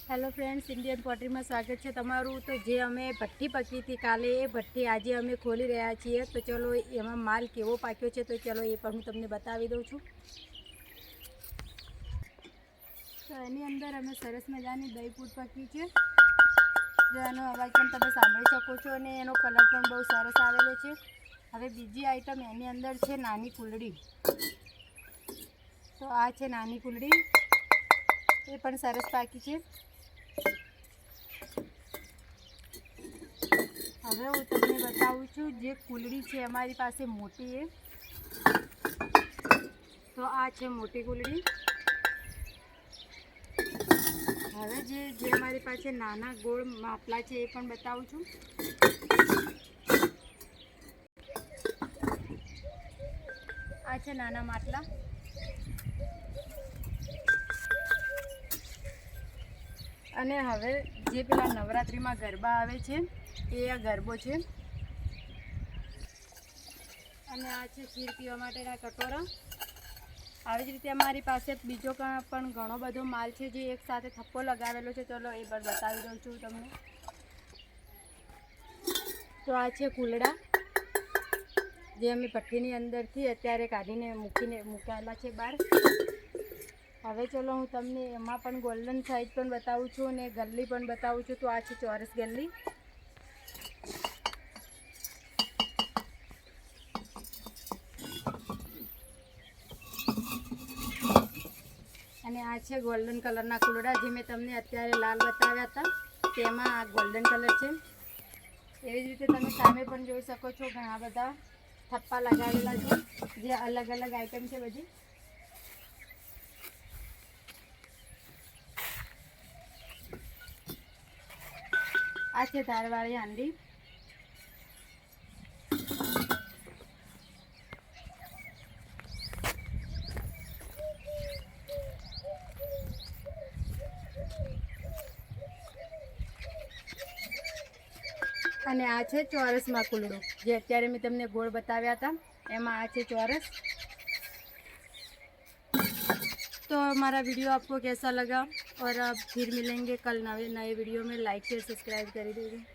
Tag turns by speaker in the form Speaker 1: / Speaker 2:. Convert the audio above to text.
Speaker 1: Hello friends, Indian પોટરીમાં સ્વાગત છે તમારું। તો જે અમે ભઠ્ઠી પકી હતી કાલે, એ ભઠ્ઠી આજે અમે ખોલી રહ્યા છીએ। તો ચલો એમાં માલ કેવો પાક્યો છે તો ચલો એ પણ હું તમને બતાવી દઉં છું। તો એની અંદર અમે સરસ મજાની દહીં પૂટ પકી છે, જેનો અવાજ પણ તમે સાંભળી શકો છો અને એનો કલર પણ બહુ સરસ આવેલો છે। હવે બીજી આઈટમ એની અંદર છે નાની કુલડી। તો આ છે નાની કુલડી, એ પણ સરસ પાકી છે। હવે હું તમને બતાવું છું જે કુલડી છે અમારી પાસે મોટી એ। તો આ છે મોટી કુલડી। હવે જે અમારી પાસે નાના ગોળ માટલા છે એ પણ બતાવું છું। આ છે નાના માટલા। અને હવે જે પેલા નવરાત્રિમાં ગરબા આવે છે એ આ ગરબો છે। અને આ છે ખીર પીવા માટેના કટોરા। આવી જ રીતે અમારી પાસે બીજો પણ ઘણો બધો માલ છે જે એક સાથે થપ્પો લગાવેલો છે। ચલો એ પણ બતાવી દઉં છું તમને। તો આ છે કુલડા, જે અમે ભઠ્ઠીની અંદરથી અત્યારે કાઢીને મૂકેલા છે બહાર। હવે ચલો હું તમને એમાં પણ ગોલ્ડન સાઈઝ પણ બતાવું છું અને ગલ્લી પણ બતાવું છું। તો આ છે ચોરસ ગલ્લી, અને આ છે ગોલ્ડન કલરના કુલડા, જે મેં તમને અત્યારે લાલ બતાવ્યા હતા તેમાં આ ગોલ્ડન કલર છે। એવી જ રીતે તમે સામે પણ જોઈ શકો છો ઘણા બધા થપ્પા લગાવેલા છે, જે અલગ અલગ આઈટમ છે બધી। આ છે ધારવાળી હાંડી, અને આ છે ચોરસમાં કુલડો, જે અત્યારે મેં તમને ગોળ બતાવ્યા હતા એમાં આ છે ચોરસ। तो हमारा वीडियो आपको कैसा लगा और अब फिर मिलेंगे कल नए वीडियो में। लाइक शेयर सब्सक्राइब कर दीजिए।